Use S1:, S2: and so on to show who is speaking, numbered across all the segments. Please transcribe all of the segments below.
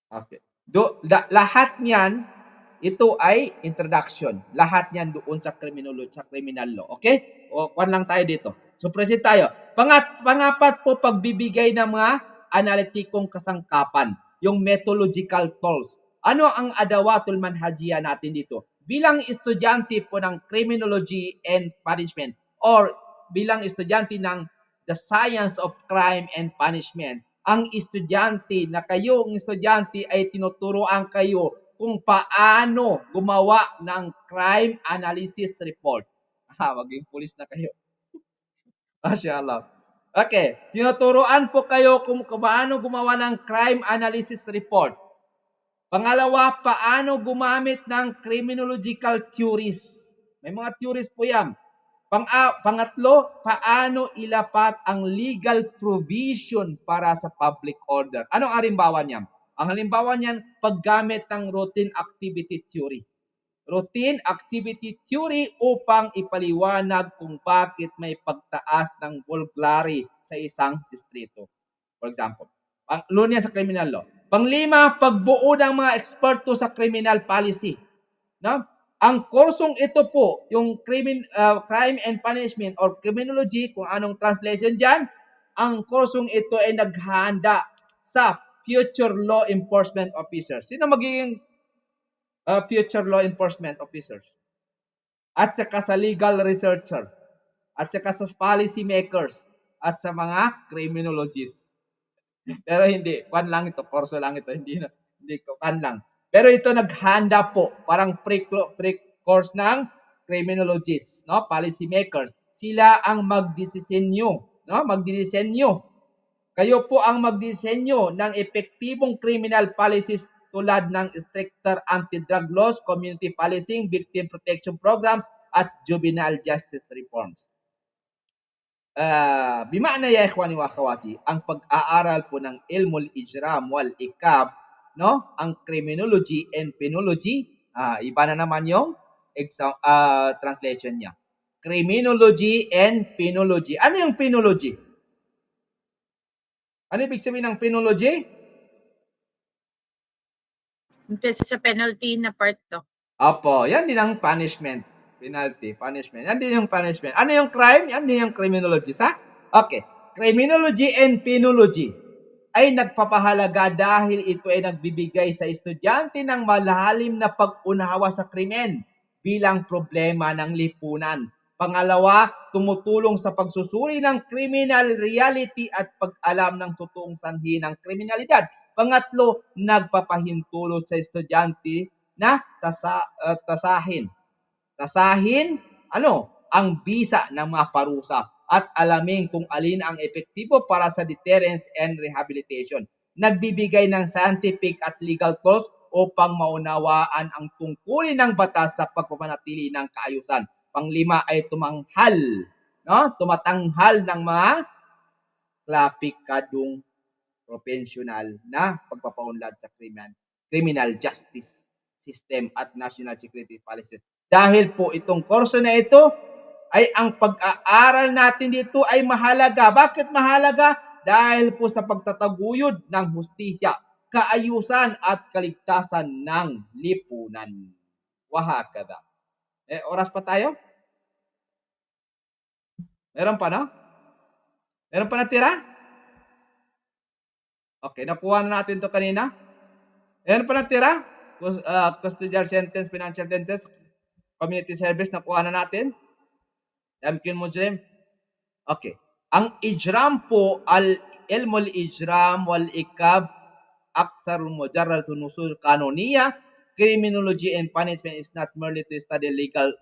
S1: Okay. Lahat niyan, ito ay introduction. Lahat niyan doon sa criminal law. Okay? O, kwan lang tayo dito. So, proceed tayo. Pangapat po, pagbibigay ng mga analitikong kasangkapan, yung methodological tools. Ano ang adawatul manhajiya natin dito? Bilang estudyante po ng criminology and punishment or bilang estudyante ng the science of crime and punishment, ang estudyante na kayo, ang estudyante ay tinuturoan kayo kung paano gumawa ng crime analysis report. Maging pulis na kayo. Mashallah. Okay, tinuturoan po kayo kung paano gumawa ng crime analysis report. Pangalawa, paano gumamit ng criminological theories. May mga theories po yan. Pangatlo, paano ilapat ang legal provision para sa public order. Anong halimbawa niyan? Ang halimbawa niyan, paggamit ng routine activity theory. Routine activity theory upang ipaliwanag kung bakit may pagtaas ng burglary sa isang distrito. For example, lunya sa criminal law. Panglima, pagbuo ng mga eksperto sa criminal policy. No? Ang kursong ito po, yung crime and punishment or criminology, kung anong translation dyan, ang kursong ito ay naghahanda sa future law enforcement officers. Sino magiging future law enforcement officers? At saka sa legal researcher, at saka sa policy makers, at sa mga criminologists. Pero hindi, kwan lang ito, kurso lang ito, hindi ko kwan lang. Pero ito naghanda po, parang pre-course ng criminologists, no? Policy makers. Sila ang magdisenyo, no? Magdisenyo. Kayo po ang magdisenyo ng epektibong criminal policies tulad ng stricter anti-drug laws, community policing, victim protection programs, at juvenile justice reforms. Bima'na ya ikhwani wa akhawati, ang pag-aaral po ng ilmul ijram wal ikab, no? Ang criminology and penology, iba na naman yung translation niya. Criminology and penology. Ano yung penology? Ano ibig sabihin ng penology?
S2: Sa penalty na part to.
S1: Opo, yan din ang punishment. Penalty, punishment. Yan din yung punishment. Ano yung crime? Yan din yung criminology. Okay. Criminology and penology ay nagpapahalaga dahil ito ay nagbibigay sa estudyante ng malalim na pag-unawa sa krimen bilang problema ng lipunan. Pangalawa, tumutulong sa pagsusuri ng criminal reality at pag-alam ng totoong sanhi ng kriminalidad. Pangatlo, nagpapahintulot sa estudyante na tasahin ang bisa ng mga parusa at alamin kung alin ang epektibo para sa deterrence and rehabilitation. Nagbibigay ng scientific at legal tools upang maunawaan ang tungkulin ng batas sa pagpapanatili ng kaayusan. Panglima ay tumatanghal ng mga klapikadong professional na pagpapaunlad sa criminal justice system at national security policy. Dahil po itong kurso na ito ay ang pag-aaral natin dito ay mahalaga. Bakit mahalaga? Dahil po sa pagtataguyod ng hustisya, kaayusan at kaligtasan ng lipunan. Wahakada. Oras pa tayo? Meron pa, no? Meron pa natira? Okay, nakuha na natin to kanina. Meron pa natira? Custodial sentence, financial sentence, community service, nakuha na natin. Yamkin mujrim. Okay. Ang ijram po, ilmul ijram wal ikab, aktar mujarrad nusul kanoniya, criminology and punishment is not merely to study legal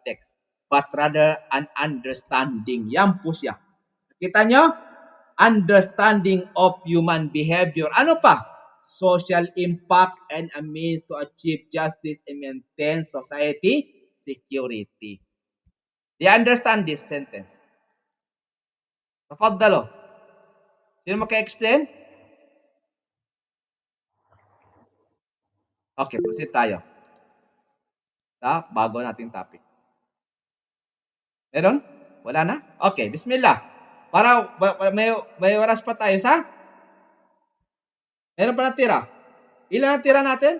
S1: text, but rather an understanding. Yan po siya. Kita nyo? Understanding of human behavior. Ano pa? Social impact and a means to achieve justice and maintain society security. Do you understand this sentence? Tafadalo. Sino maka-explain? Okay, proceed tayo sa bago nating topic. Meron? Wala na? Okay, bismillah. Para may oras pa tayo sa? Meron pa natira? Ilan ang tira natin?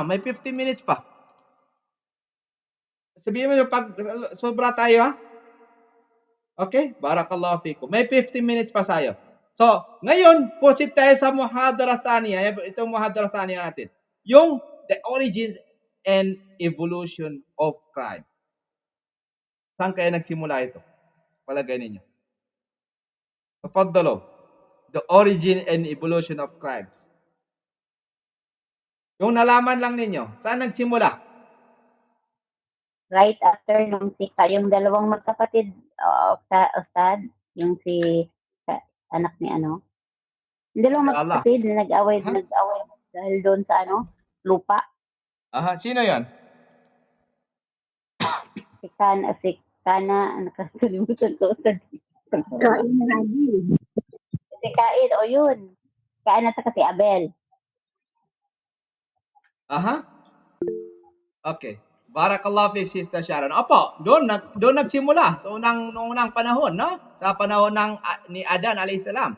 S1: May 15 minutes pa. Sabihin mo yung pag sobra tayo, ha? Okay? Barakallahu fikum. May 15 minutes pa tayo. So, ngayon, proceed tayo sa muhadara taniya. Itong muhadara taniya natin. Yung the origins and evolution of crime. Saan kaya nagsimula ito? Palagay ninyo. Tafaddalo. The origin and evolution of crimes. Yung nalaman lang ninyo, saan nagsimula?
S3: Right after nung yung dalawang magkapatid, Ustad, yung anak ni ano, yung dalawang
S1: Allah.
S3: magkapatid na nag-away
S1: Huh?
S3: dahil doon sa lupa.
S1: Sino yon?
S3: Si Kana, nakalimutan ko, Ustad.
S4: Kain na natin.
S3: Si Kain, o yun. Kain at saka si Abel.
S1: Okay. Barakallahu fi Sister Sharon. Opo, doon nagsimula sa unang panahon, no? Sa panahon ni Adan alayhis salam.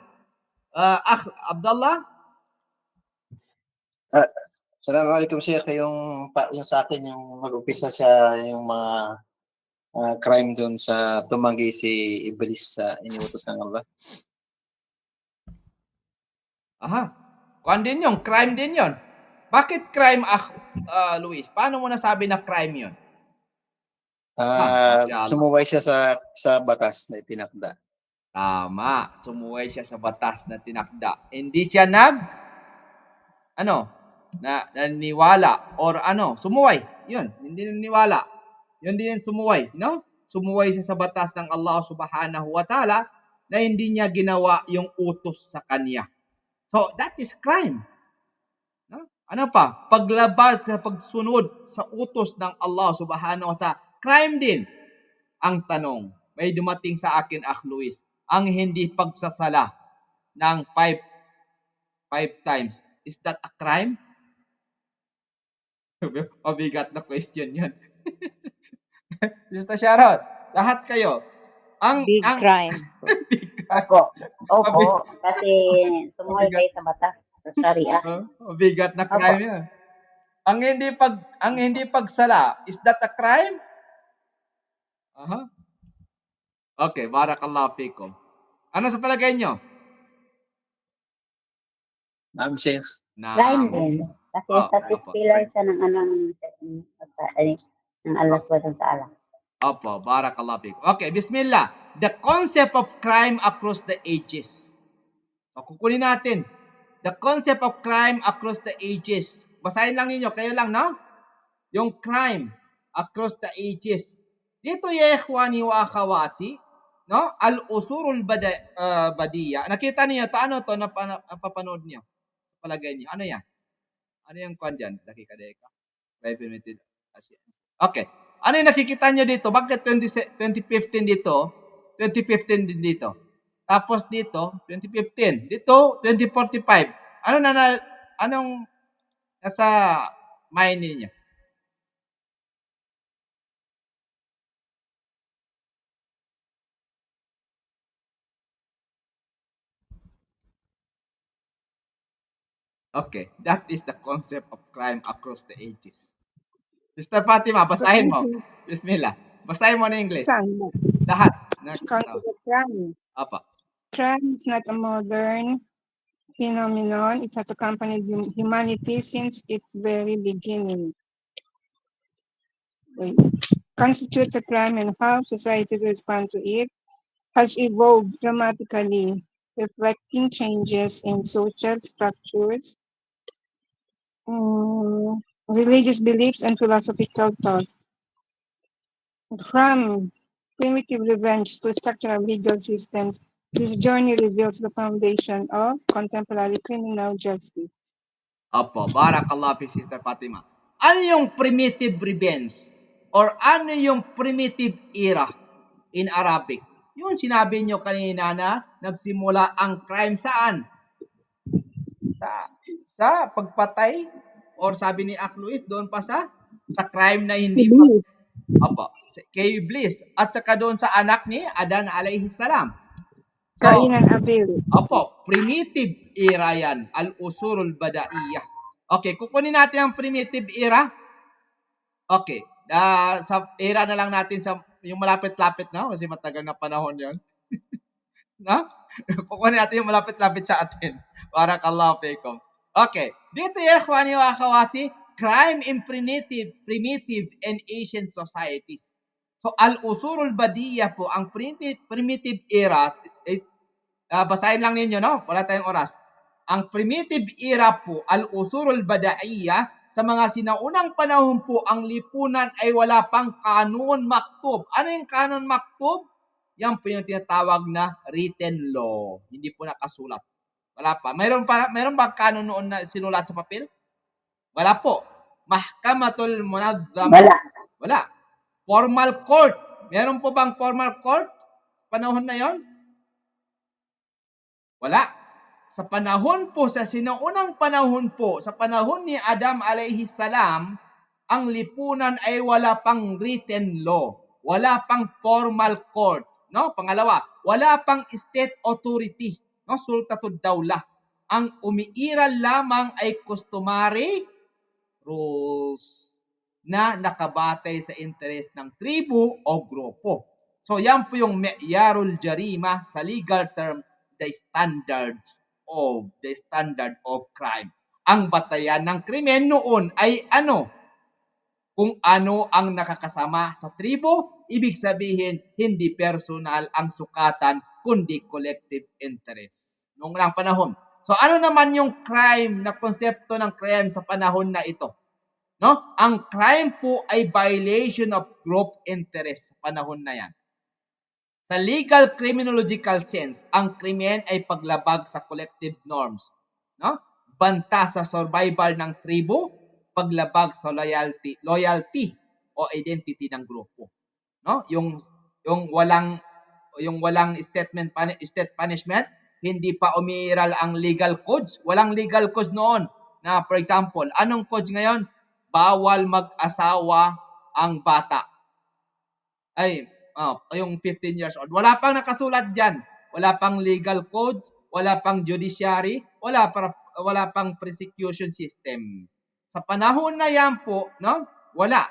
S1: Abdullah?
S5: Assalamualaikum Sheikh, yung sa akin yung mag-umpisa siya yung mga crime doon sa tumanggi si Iblis sa iniutos ng Allah.
S1: Kuan din yun, crime din yon. Bakit crime, Luis? Paano mo nasabi na crime yon?
S5: Sumuway siya sa batas na itinakda.
S1: Tama, sumuway siya sa batas na tinakda. Hindi siya naniwala or sumuway. Yun, hindi naniwala. Yun din sumuway, no? Sumuway siya sa batas ng Allah Subhanahu wa Ta'ala na hindi niya ginawa yung utos sa kanya. So, that is crime. No? Ano pa? Paglabag sa pagsunod sa utos ng Allah Subhanahu wa Ta'ala, crime din. Ang tanong, may dumating sa akin, Luis, ang hindi pagsasala ng 5 times. Is that a crime? Mabigat na question yun. Sister Sharon, lahat kayo.
S4: Big crime.
S3: Opo. Kasi sumuhay kayo sa batas, sa Sharia.
S1: Mabigat na crime yun. Ang hindi pagsala, is that a crime? Okay, barakallahu fikum. Ano sa palagay nyo?
S5: Naam Sheikh.
S3: Crime din. Kasi pillar siya ng ng Allah subhanahu wa ta'ala.
S1: Opo, barakallahu fikum. Okay, bismillah. The concept of crime across the ages. So, kukunin natin. The concept of crime across the ages. Basahin lang ninyo, kayo lang, no? Yung crime across the ages. Dito, ya ikhwani wa akhawati, no? Al-usurul badiya. Nakita niyo, ano to napapanood niyo? Palagay niyo. Ano yan? Ano yung kwan dyan? Deka. Limited. Okay. Ano yung nakikita niyo dito? Bakit 2015 dito? 2015 din dito. Tapos dito, 2015. Dito, 2045. Anong nasa mind niyo? Okay, that is the concept of crime across the ages. Sister Fatima, basahin mo. Bismillah. Basahin mo na English.
S4: Saan?
S1: Lahat.
S4: Concept of crime.
S1: Apa.
S4: Crime is not a modern phenomenon. It has accompanied humanity since its very beginning. Constitutes a crime and how societies respond to it has evolved dramatically, reflecting changes in social structures, religious beliefs, and philosophical thoughts. From primitive revenge to structural legal systems, this journey reveals the foundation of contemporary criminal justice.
S1: Opo, barakallahu fi Sister Fatima. Ano yung primitive revenge? Or ano yung primitive era in Arabic? Yung sinabi nyo kanina na nagsimula ang crime saan? Sa pagpatay? Or sabi ni Luis, doon pa sa crime na hindi Opo, kay Iblis. At saka doon sa anak ni Adan alayhi salam. So,
S4: Kainan Abil.
S1: opo, primitive era yan. Al-usurul badaiyah. Okay, kukunin natin ang primitive era. Okay. Sa era na lang natin sa yung malapit-lapit na kasi matagal na panahon 'yon. No? Kukunin natin yung malapit-lapit sa atin. Barakallahu fikum. Okay. Dito ya ikhwani wa akhawati, crime in primitive and ancient societies. So al-usurul badiyah po, ang primitive era, basahin lang ninyo, no? Wala tayong oras. Ang primitive era po, al-usurul badaiyah, sa mga sinaunang panahon po, ang lipunan ay wala pang kanun maktub. Ano yung kanun maktub? Yan po yung tinatawag na written law. Hindi po nakasulat. Wala pa. Mayroon bang kanun noon na sinulat sa papel? Wala po. Mahkamatul munazzama. Wala. Formal court. Meron po bang formal court? Panahon na yon? Wala. Sa panahon po, sa sinaunang panahon po, sa panahon ni Adam alayhi salam, ang lipunan ay wala pang written law. Wala pang formal court. No? Pangalawa, wala pang state authority. No? Sultatud dawlah. Ang umiiral lamang ay customary rules na nakabatay sa interes ng tribu o grupo. So yan po yung me'yarul jarima, sa legal term, the standard of crime. Ang batayan ng krimen noon ay ano? Kung ano ang nakakasama sa tribo, ibig sabihin hindi personal ang sukatan kundi collective interest. Noong unang panahon. So ano naman yung crime, na konsepto ng crime sa panahon na ito? No? Ang crime po ay violation of group interest sa panahon na yan. Sa legal criminological sense, ang krimen ay paglabag sa collective norms. No? Banta sa survival ng tribo, paglabag sa loyalty o identity ng grupo. No? Yung walang state punishment, hindi pa umiiral ang legal codes. Walang legal codes noon. Na for example, anong codes ngayon? Bawal mag-asawa ang bata. Yung 15 years old. Wala pang nakasulat dyan. Wala pang legal codes, wala pang judiciary, wala pang prosecution system. Sa panahon na yan po, no? Wala.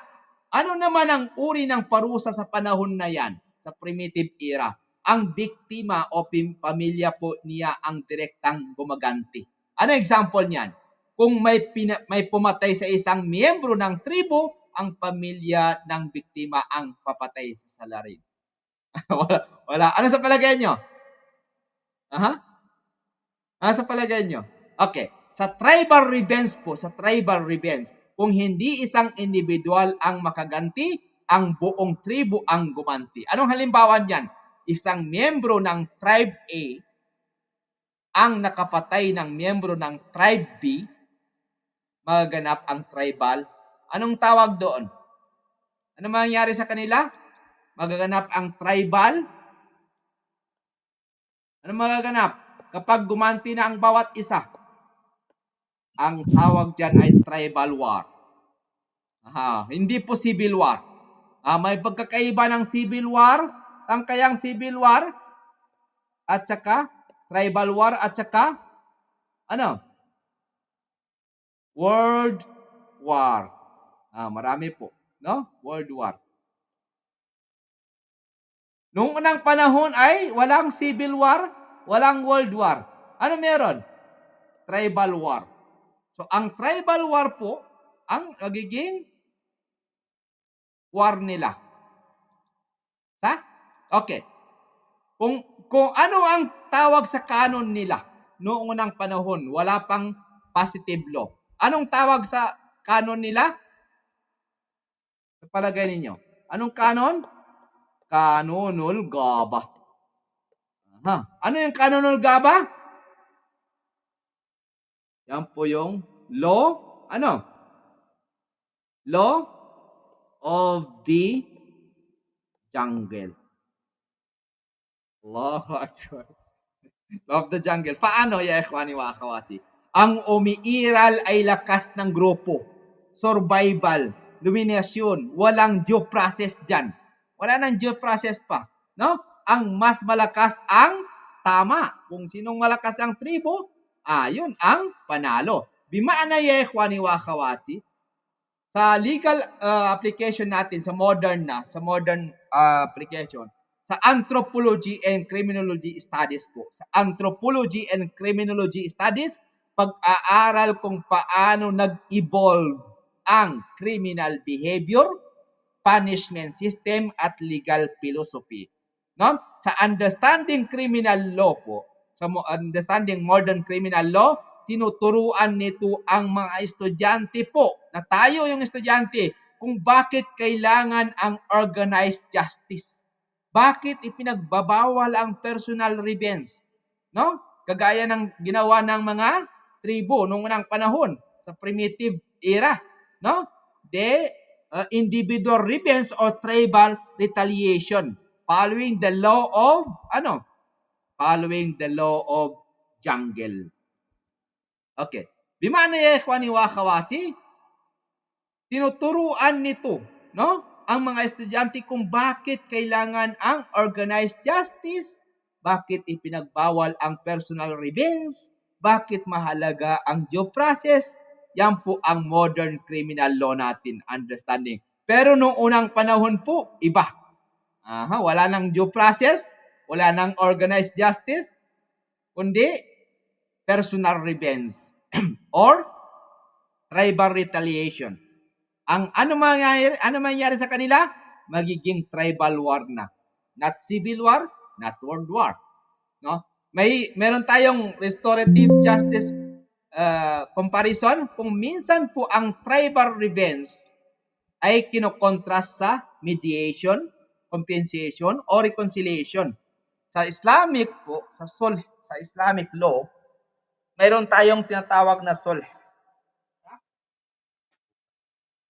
S1: Ano naman ang uri ng parusa sa panahon na yan, sa primitive era? Ang biktima o pamilya po niya ang direktang gumaganti. Ano example niyan? Kung may pumatay sa isang miyembro ng tribo, ang pamilya ng biktima ang papatay sa salarin. wala. Ano sa palagay nyo? Ano sa palagay nyo? Okay. Sa tribal revenge po, kung hindi isang individual ang makaganti, ang buong tribo ang gumanti. Anong halimbawa niyan? Isang miyembro ng tribe A ang nakapatay ng miyembro ng tribe B, magaganap ang tribal. Anong tawag doon? Ano mangyayari sa kanila? Magaganap ang tribal. Ano magaganap? Kapag gumanti na ang bawat isa, ang tawag dyan ay tribal war. Hindi po civil war. May pagkakaiba ng civil war. Saan kayang civil war? At saka tribal war at saka ano? World war. Marami po, no? World war. Noong unang panahon ay walang civil war, walang world war. Ano meron? Tribal war. So ang tribal war po ang nagiging war nila. Okay. Kung ano ang tawag sa kanon nila noong unang panahon, wala pang positive law. Anong tawag sa kanon nila? Palagay ninyo. Anong kanon? Kanunul Gaba. Ano yung Kanunul Gaba? Yan po yung law, Law of the jungle. Allahu Akbar. Law of the jungle. Paano, ya ikhwani wa akhawati? Ang umiiral ay lakas ng grupo. Survival, dominasyon, walang due process dyan. Wala nang due process pa. No? Ang mas malakas ang tama. Kung sinong malakas ang tribo, yun ang panalo. Bimana ya ikhwani wa akhawati, sa legal application natin, sa modern application, sa anthropology and criminology studies po. Sa anthropology and criminology studies, pag-aaral kung paano nag-evolve ang criminal behavior, punishment system, at legal philosophy. No? Sa understanding criminal law po, sa understanding modern criminal law, tinuturuan nito ang mga estudyante po, na tayo yung estudyante, kung bakit kailangan ang organized justice. Bakit ipinagbabawal ang personal revenge? No? Kagaya ng ginawa ng mga tribo noong unang panahon sa primitive era, no? Individual revenge or tribal retaliation following the law of jungle. Okay. Bimana ya ikhwani wa akhawati, tinuturuan nito, no, ang mga estudyante kung bakit kailangan ang organized justice, bakit ipinagbawal ang personal revenge, bakit mahalaga ang due process. Yan po ang modern criminal law natin, understanding. Pero noong unang panahon po, iba. Wala nang due process, wala nang organized justice, kundi personal revenge or tribal retaliation. Ang ano mangyayari sa kanila? Magiging tribal war na. Not civil war, not world war. No? Meron tayong restorative justice comparison. Kung minsan po ang tribal revenge ay kinokontrast sa mediation, compensation, o reconciliation. Sa Islamic po, sa Islamic law, mayroon tayong tinatawag na sulh.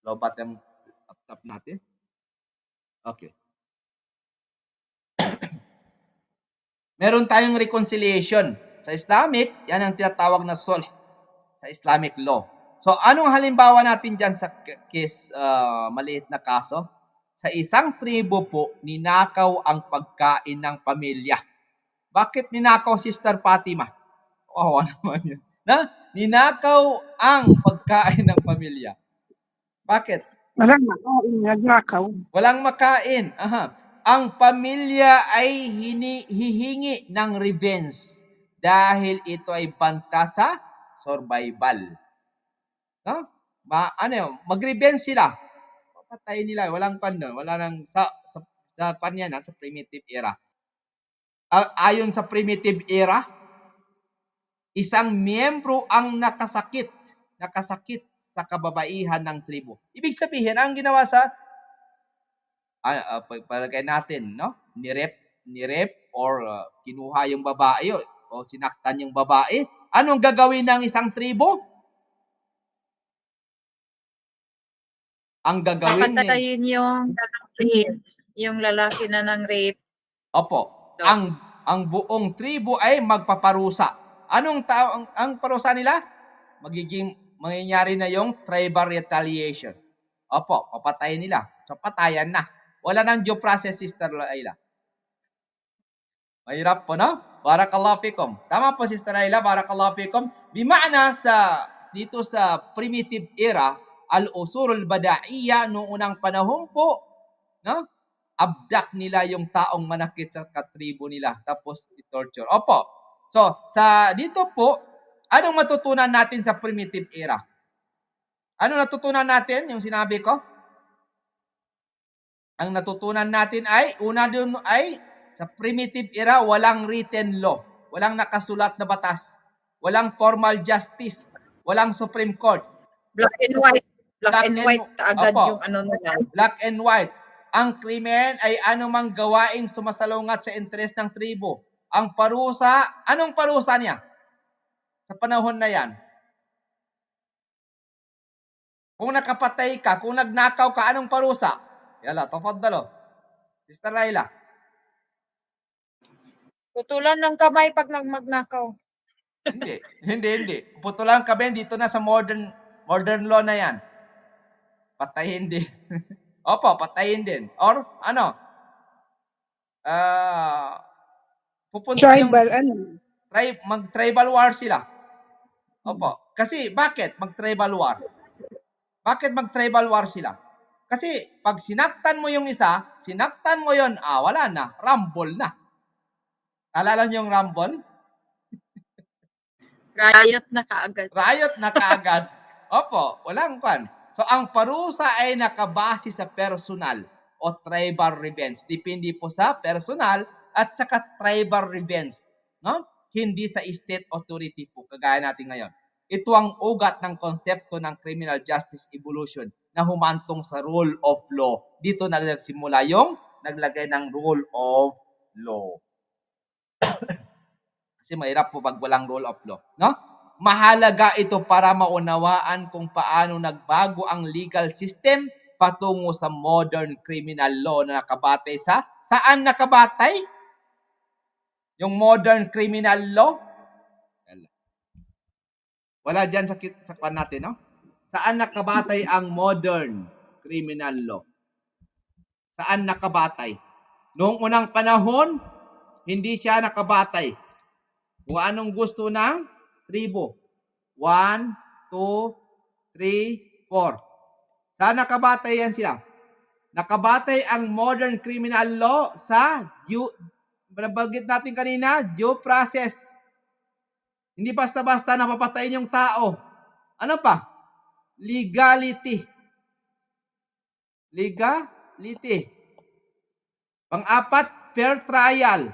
S1: Lobat yung laptop natin. Okay. Meron tayong reconciliation. Sa Islamic, yan ang tinatawag na sulh sa Islamic law. So, anong halimbawa natin dyan sa case, maliit na kaso? Sa isang tribo po, ninakaw ang pagkain ng pamilya. Bakit ninakaw, Sister Fatima? Naman yun. Ninakaw ang pagkain ng pamilya. Bakit?
S4: Walang makain, nagnakaw.
S1: Walang makain. Ang pamilya ay hihingi ng revenge dahil ito ay banta sa survival. No? Mag-revenge sila. Papatayin nila, walang wala nang sa primitive era. Ayon sa primitive era, isang miyembro ang nakasakit sa kababaihan ng tribo. Ibig sabihin, ang ginawa sa palagay natin, no? Nirep or kinuha yung babae o sinaktan yung babae. Anong gagawin ng isang tribo? Ang gagawin
S2: Papatayin yung lalaki na ng rape.
S1: Opo.
S2: So,
S1: ang buong tribo ay magpaparusa. Ang parusa nila? Mangyayari na yung tribal retaliation. Opo, papatayin nila. So, patayan na. Wala nang due process, Sister Laila. Mahirap po, no? Barakallahu fikum. Tama po, Sister Laila. Barakallahu fikum. Bimana dito sa primitive era, al-usurul badaiya, noong unang panahon po, no? Abduct nila yung taong manakit sa katribo nila, tapos i-torture. Opo. So, dito po, anong matutunan natin sa primitive era? Ano natutunan natin? Yung sinabi ko? Ang natutunan natin ay, una doon ay, sa primitive era, walang written law. Walang nakasulat na batas. Walang formal justice. Walang Supreme Court.
S2: black and white. Black and white agad
S1: Opo.
S2: yung ano nila.
S1: Black and white. Ang krimen ay anumang gawaing sumasalungat sa interes ng tribo. Ang parusa, anong parusa niya? Sa panahon na yan. Kung nakapatay ka, kung nagnakaw ka, anong parusa? Yala, tafaddalo. Sister Laila.
S2: Putulan ng kamay pag magnakaw.
S1: Hindi. Putulan ka ba, dito na sa modern law na yan. Patayin din. Opo, patayin din. Or ano? pupunta yung
S4: Tribal, ano?
S1: mag-tribal war sila. Opo. Kasi bakit mag-tribal war? Bakit mag-tribal war sila? Kasi pag sinaktan mo yung isa, sinaktan mo yon, wala na, rumble na. Alala niyo yung rumble?
S2: Riot na kaagad.
S1: Riot na kaagad. Opo, walang kwan. So ang parusa ay nakabase sa personal o tribal revenge. Depende po sa personal at saka tribal revenge, no? Hindi sa state authority po kagaya natin ngayon. Ito ang ugat ng konsepto ng criminal justice evolution na humantong sa rule of law. Dito nagsimula yung naglagay ng rule of law. Kasi mahirap po pag walang rule of law, no? Mahalaga ito para maunawaan kung paano nagbago ang legal system patungo sa modern criminal law na nakabatay sa saan nakabatay? Yung modern criminal law? Wala dyan sa kwan natin, no? Saan nakabatay ang modern criminal law? Saan nakabatay? Noong unang panahon, hindi siya nakabatay. Kung anong gusto ng tribo. 1, 2, 3, 4. Saan nakabatay yan sila? Nakabatay ang modern criminal law sa nabanggit natin kanina, due process. Hindi basta-basta napapatayin yung tao. Ano pa? Legality. Legality. Pang-apat, fair trial.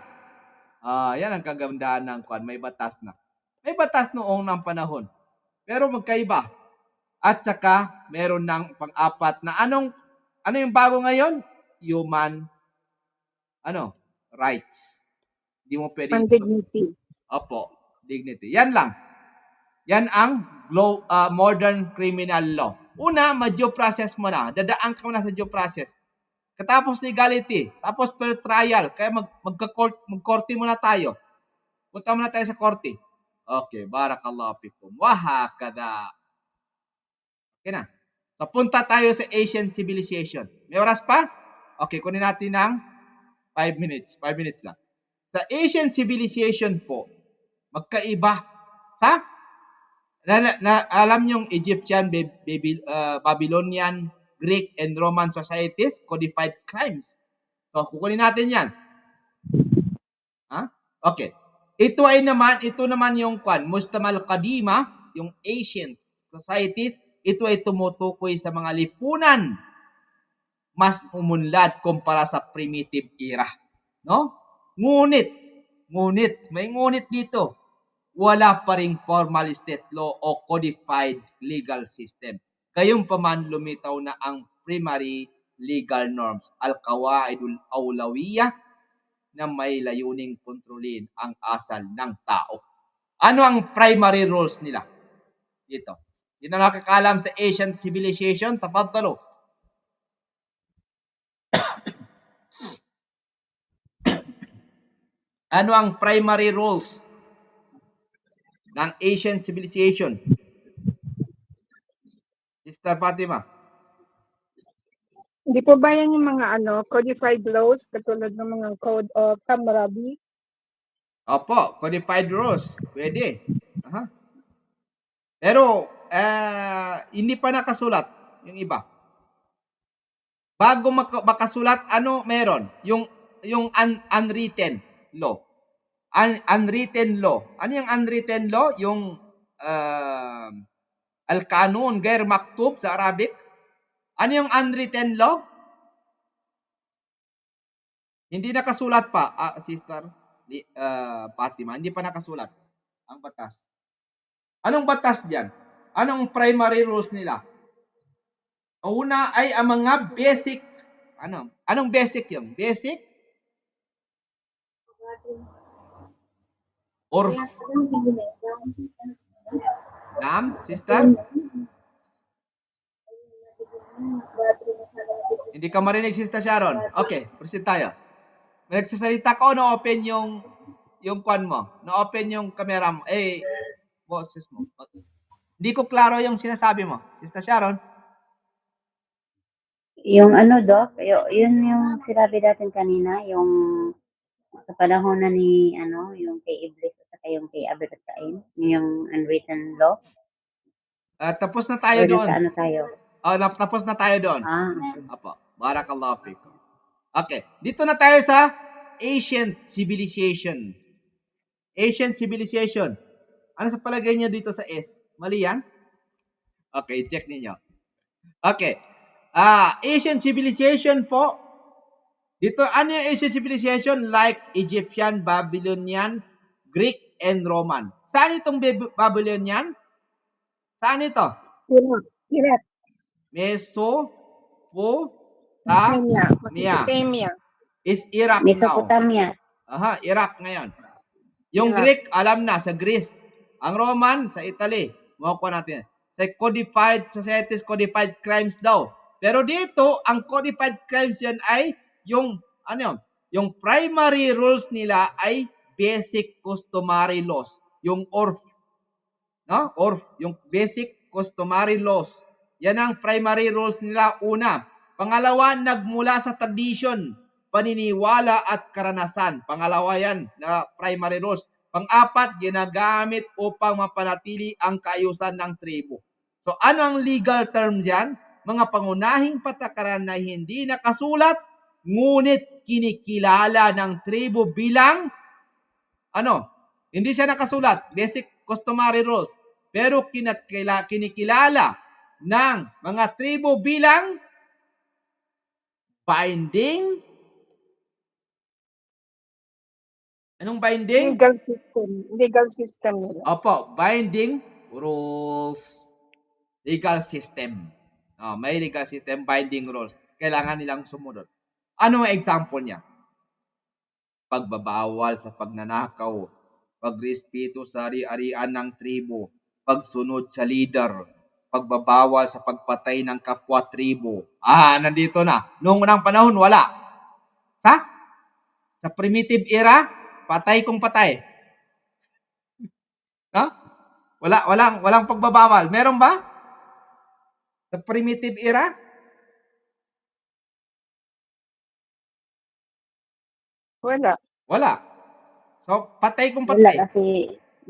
S1: Yan ang kagandahan ng kwan. May batas na. May batas noong ng panahon. Pero magkaiba. At saka, meron ng pang-apat na ano yung bago ngayon? Human rights. Hindi mo pwede.
S4: And dignity.
S1: Opo, dignity. Yan lang. Yan ang modern criminal law. Una, ma-due process mo na. Dadaan ka na sa due process. Katapos legality, tapos per trial. Kaya mag-korte muna tayo. Punta muna tayo sa korte. Okay, barakallahu fikum. Wahakada. Okay na. So, punta tayo sa Asian civilization. May oras pa? Okay, kunin natin ng 5 minutes. 5 minutes lang. Sa Asian civilization po, magkaiba sa alam yung Egyptian, Babylonian, Greek, and Roman societies, codified crimes. So, kukunin natin yan. Okay. Ito naman yung Mustamal Qadima, yung ancient societies, ito ay tumutukoy sa mga lipunan mas umunlad kumpara sa primitive era. No? Ngunit, may ngunit dito. Wala pa ring formal state law o codified legal system. Gayunpaman lumitaw na ang primary legal norms, al-qawaidul awlawiyah, na may layuning kontrolin ang asal ng tao. Ano ang primary rules nila? Dito. Yun ang nakakalam sa Asian civilization. Tafadhalu. Ano ang primary rules ng Asian civilization? Sister Fatima.
S4: Hindi po ba yan yung mga codified laws katulad ng mga Code of Hammurabi?
S1: Opo, codified rules. Pwede. Pero, hindi pa nakasulat yung iba. Bago makasulat, meron? Yung unwritten law. Unwritten law. Ano yung unwritten law? Yung al-kanun, gair maktub sa Arabic. Ano yung unwritten law? Hindi nakasulat pa, Sister Fatima. Hindi pa nakasulat ang batas. Anong batas diyan? Anong primary rules nila? Una ay ang mga basic. Anong basic yun? Basic? Or Naam, sister? Hindi ka marinig, Sister Sharon. Okay, proceed tayo. May nagsasalita ko, na-open yung kwan mo. Na-open yung camera mo. Boses mo. Hindi ko klaro yung sinasabi mo. Sister Sharon?
S3: Yung Doc, yun yung sinabi natin kanina, yung Sa panahon na ni ano, yung kay Iblis at saka yung kay Abel at Cain, yung unwritten law,
S1: Tapos na
S3: or
S1: tayo doon.
S3: nasa ano tayo?
S1: Tapos na tayo doon.
S3: Okay.
S1: Apo. Barakallahu fikum. Okay. Dito na tayo sa ancient civilization. Ancient civilization. Ano sa palagay niyo dito sa S? Mali yan? Okay, check ninyo. Okay. Ancient civilization po. Dito, ano yung ancient civilization? Like Egyptian, Babylonian, Greek, and Roman. Saan itong Babylonian? Saan ito?
S4: Iraq,
S1: Mesopotamia.
S4: Mesopotamia.
S1: Is Iraq now.
S3: Mesopotamia.
S1: Iraq ngayon. Yung
S4: Iraq.
S1: Greek, alam na, sa Greece. Ang Roman, sa Italy. Makuha natin. Sa codified societies, codified crimes daw. Pero dito, ang codified crimes yan ay yung, ano yun? Yung primary rules nila ay basic customary laws. Yung ORF. No? ORF. Yung basic customary laws. Yan ang primary rules nila. Una. Pangalawa, nagmula sa tradition, paniniwala at karanasan. Pangalawa yan na primary rules. Pang-apat, ginagamit upang mapanatili ang kaayusan ng tribo. So ano ang legal term dyan? Mga pangunahing patakaran na hindi nakasulat, ngunit kinikilala ng tribo bilang, hindi siya nakasulat, basic customary rules. Pero kinikilala ng mga tribo bilang binding. Anong binding?
S4: Legal system nila.
S1: Opo, binding rules. Legal system. May legal system, binding rules. Kailangan nilang sumunod. Ano ang example niya? Pagbabawal sa pagnanakaw, pagrespeto sa ari-arian ng tribo, pagsunod sa leader, pagbabawal sa pagpatay ng kapwa tribo. Nandito na. Noong unang panahon, wala. Sa primitive era, patay kung patay. Walang pagbabawal. Meron ba? Sa primitive era?
S4: Wala.
S1: So, patay kung
S3: Wala
S1: patay.
S3: kasi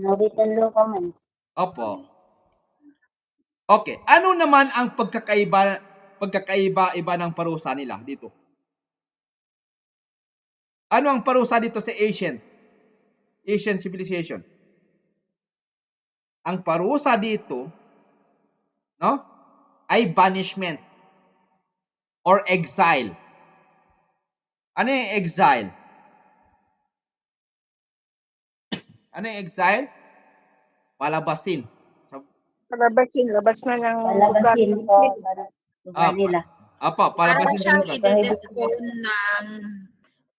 S3: no written law pa man.
S1: Opo. Okay. Ano naman ang pagkakaiba ng parusa nila dito? Ano ang parusa dito sa ancient civilization? Ang parusa dito, ay banishment or exile. Ano yung exile? Ano yung exile? Palabasin.
S4: Labas na ng
S3: Palabasin ko lugar nila.
S2: Para
S1: palabasin sa
S2: siyang
S1: lugar.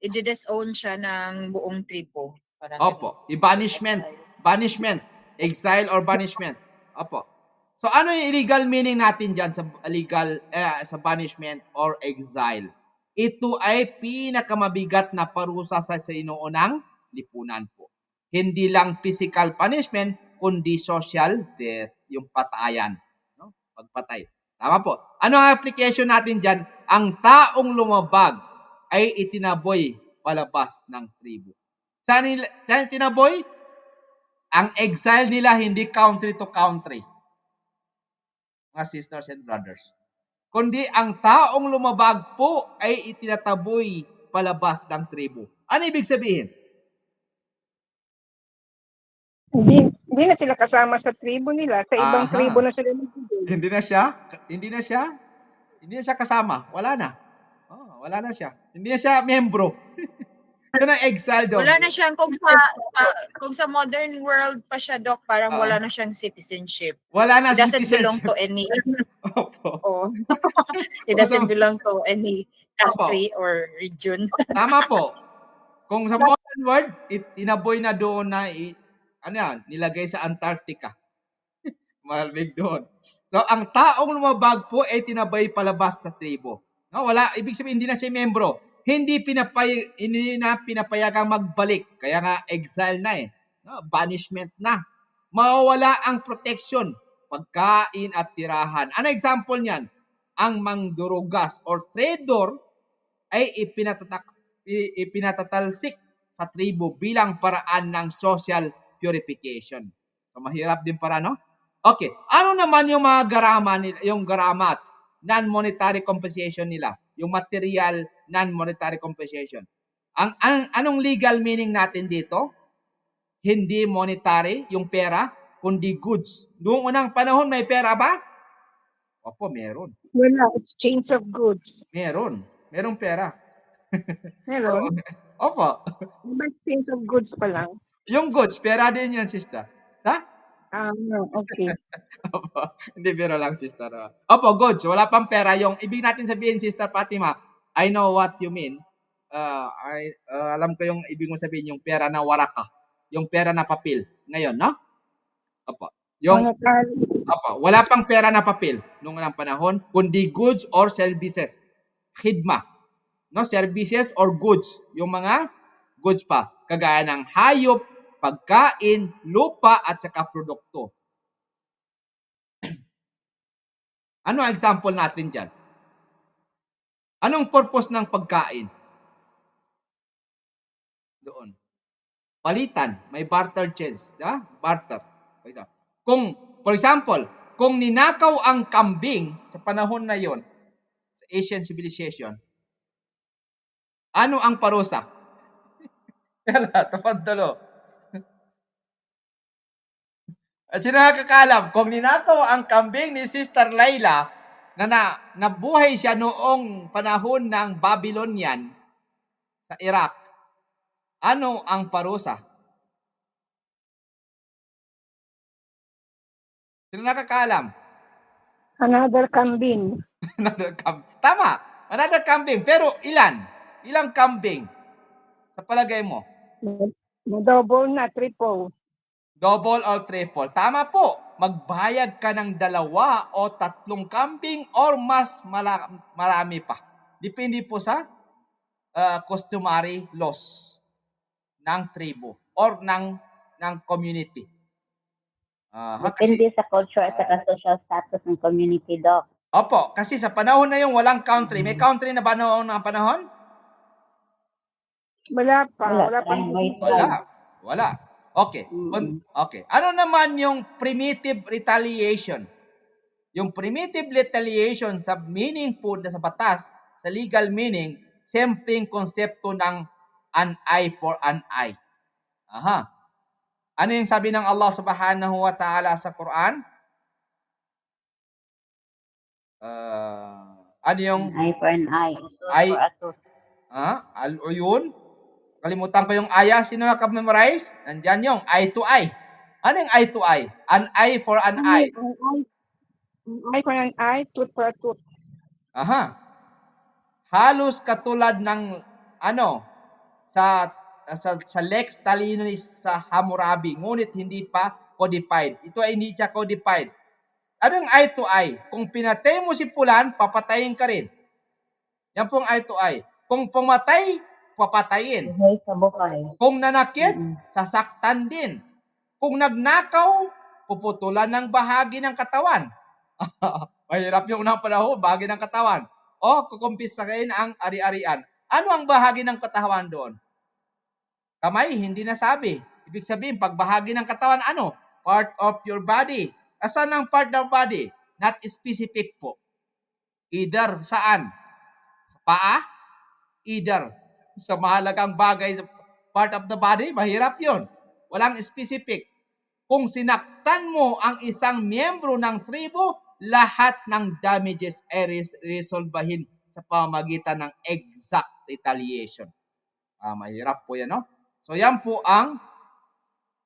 S2: i-disown siya ng buong tribo. Parang
S1: Opo, i-banishment. Banishment. Exile or banishment. Opo. So ano yung illegal meaning natin dyan sa sa banishment or exile? Ito ay pinakamabigat na parusa sa sinuunang lipunan po. Hindi lang physical punishment, kundi social death, yung patayan. Pagpatay. Tama po. Ano ang application natin dyan? Ang taong lumabag ay itinaboy palabas ng tribo. Saan tinaboy? Ang exile nila hindi country to country. Mga sisters and brothers. Kundi ang taong lumabag po ay itinataboy palabas ng tribo. Ano ibig sabihin?
S4: Hindi na sila kasama sa tribo nila. Sa ibang tribo na sila nagiging.
S1: Hindi na siya kasama. Wala na. Wala na siya. Hindi na siya membro. Ito na exile doon.
S2: wala na siyang, kung sa modern world pa siya, Doc, parang wala na siyang citizenship.
S1: Wala na
S2: It doesn't belong
S1: citizenship.
S2: to any,
S1: Opo.
S2: it doesn't belong to any country or region.
S1: Tama po. Kung sa modern world, inaboy na doon na nilagay sa Antarctica. Malamig doon. So, ang taong lumabag po ay tinabay palabas sa tribo. Ibig sabihin, hindi na siya membro. Hindi na pinapayagang magbalik. Kaya nga, exile na banishment na. Mawawala ang protection, pagkain at tirahan. Ano example niyan? Ang mangdurugas or trader ay ipinatatalsik sa tribo bilang paraan ng social purification. So, mahirap din para, no? Okay. Ano naman yung mga yung garamat, non-monetary compensation nila? Yung material non-monetary compensation. Anong legal meaning natin dito? Hindi monetary, yung pera, kundi goods. Noong unang panahon, may pera ba? Opo, meron.
S4: Wala, exchange of goods.
S1: Meron. Merong pera.
S4: Meron?
S1: Opo.
S4: Diba exchange of goods pa lang?
S1: Yung goods, pera din yan, sister. Ha?
S4: No, okay.
S1: Opo. Hindi, biro lang, sister. Opo, goods. Wala pang pera. Yung ibig natin sabihin, sister Fatima, I know what you mean. Alam ko yung ibig mo sabihin, yung pera na waraka. Yung pera na papel. Ngayon, no? Opo. Opo. Wala pang pera na papel noong unang panahon, kundi goods or services. Khidma. No? Services or goods. Yung mga goods pa. Kagaya ng hayop, pagkain, lupa, at saka produkto. Ano ang example natin dyan? Anong purpose ng pagkain? Doon. Palitan. May barter change. Diba? Barter. Kung, for example, kung ninakaw ang kambing sa panahon na yon, sa Asian civilization, ano ang parusa? Kala, tapadalo. At sino nakakalam, kung ninakaw ang kambing ni Sister Laila, nabuhay siya noong panahon ng Babylonian sa Iraq, ano ang parusa? Sino nakakalam?
S4: Another kambing.
S1: Tama, another kambing. Pero ilan? Ilang kambing? Sa palagay mo?
S4: Double na, triple.
S1: Double or triple. Tama po. Magbayad ka ng 2 o 3 kambing or mas marami pa. Depende po sa customary laws ng tribo or ng community.
S3: Depende sa culture at saka social status ng community, Doc.
S1: Opo, kasi sa panahon na yung walang country. May country na ba noong ng panahon?
S4: Wala pa. Wala pa.
S1: Wala. Okay. Okay. Ano naman yung primitive retaliation? Yung primitive retaliation sa meaning po sa batas, sa legal meaning, simpleng konsepto ng an eye for an eye. Aha. Ano yung sabi ng Allah Subhanahu wa Ta'ala sa Quran? Ano yung
S3: An eye for an eye.
S1: Eye-
S3: For a tooth.
S1: Al-uyun? Kalimutan ko yung aya. Sino naka-memorize? Nandyan yung eye to eye. Ano yung eye to eye? An eye for an eye.
S4: Eye for an eye, tooth for a tooth.
S1: Aha. Halos katulad ng sa Lex Talionis sa Hammurabi, ngunit hindi pa codified. Ito ay hindi siya codified. Anong eye to eye? Kung pinatay mo si Pulan, papatayin ka rin. Yan pong eye to eye. Kung pumatay, papatayin.
S3: Buhay sa buhay.
S1: Kung nanakit, sasaktan din. Kung nagnakaw, puputulan ng bahagi ng katawan. Mahirap yung unang panahon, bahagi ng katawan. O kukumpisahin ang ari-arian. Ano ang bahagi ng katawan doon? Kamay, hindi nasabi. Ibig sabihin, pag bahagi ng katawan, ano? Part of your body. Asan ang part of body? Not specific po. Either saan? Sa paa? Either sa mahalagang bagay sa part of the body, mahirap yon. Walang specific. Kung sinaktan mo ang isang miyembro ng tribo, lahat ng damages ay resolbahin sa pamamagitan ng exact retaliation. Mahirap po yan, no? So, yan po ang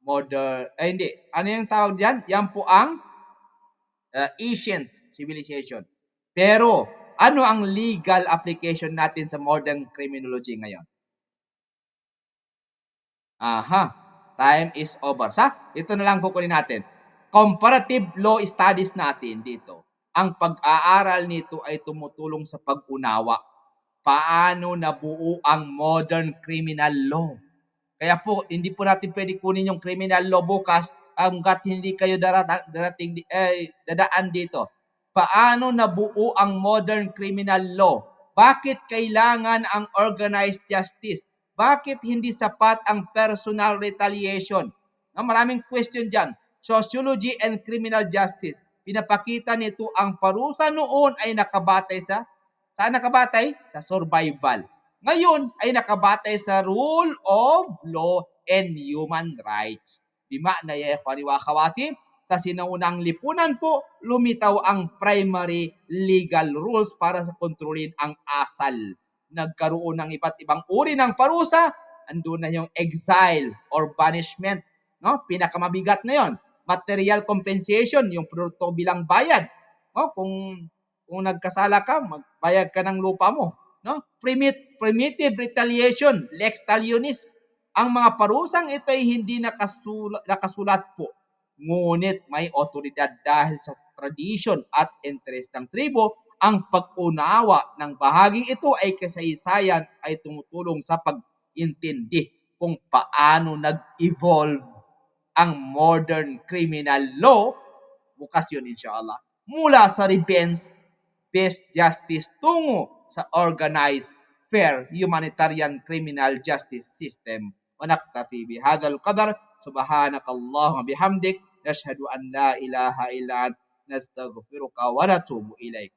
S1: ano yung tawag dyan? Yan po ang ancient civilization. Pero, ano ang legal application natin sa modern criminology ngayon? Time is over. Ito na lang kukunin natin. Comparative law studies natin dito. Ang pag-aaral nito ay tumutulong sa pag-unawa. Paano nabuo ang modern criminal law? Kaya po, hindi po natin pwede kunin yung criminal law bukas hanggat hindi kayo dadaan dito. Paano nabuo ang modern criminal law? Bakit kailangan ang organized justice? Bakit hindi sapat ang personal retaliation? No, maraming question dyan. Sociology and criminal justice. Pinapakita nito ang parusa noon ay nakabatay sa saan nakabatay? Sa survival. Ngayon ay nakabatay sa rule of law and human rights. Bima'na ya ikhwani wa akhawati, sa sinaunang lipunan po, lumitaw ang primary legal rules para sa kontrolin ang asal. Nagkaroon ng iba't ibang uri ng parusa, andun na yung exile or banishment, no? Pinakamabigat na yon. Material compensation, yung produkto bilang bayad. No? Kung nagkasala ka, magbayad ka ng lupa mo, no? Primitive retaliation, lex talionis. Ang mga parusang ito ay hindi nakasulat po. Ngunit may otoridad dahil sa tradition at interest ng tribo, ang pag-unawa ng bahaging ito ay kasaysayan ay tumutulong sa pag-intindi kung paano nag-evolve ang modern criminal law, bukas yun inshallah, mula sa revenge-based justice tungo sa organized, fair, humanitarian criminal justice system. ونكتفي بهذا القدر سبحانك اللهم وبحمدك نشهد أن لا إله إلا أنت نستغفرك ونتوب إليك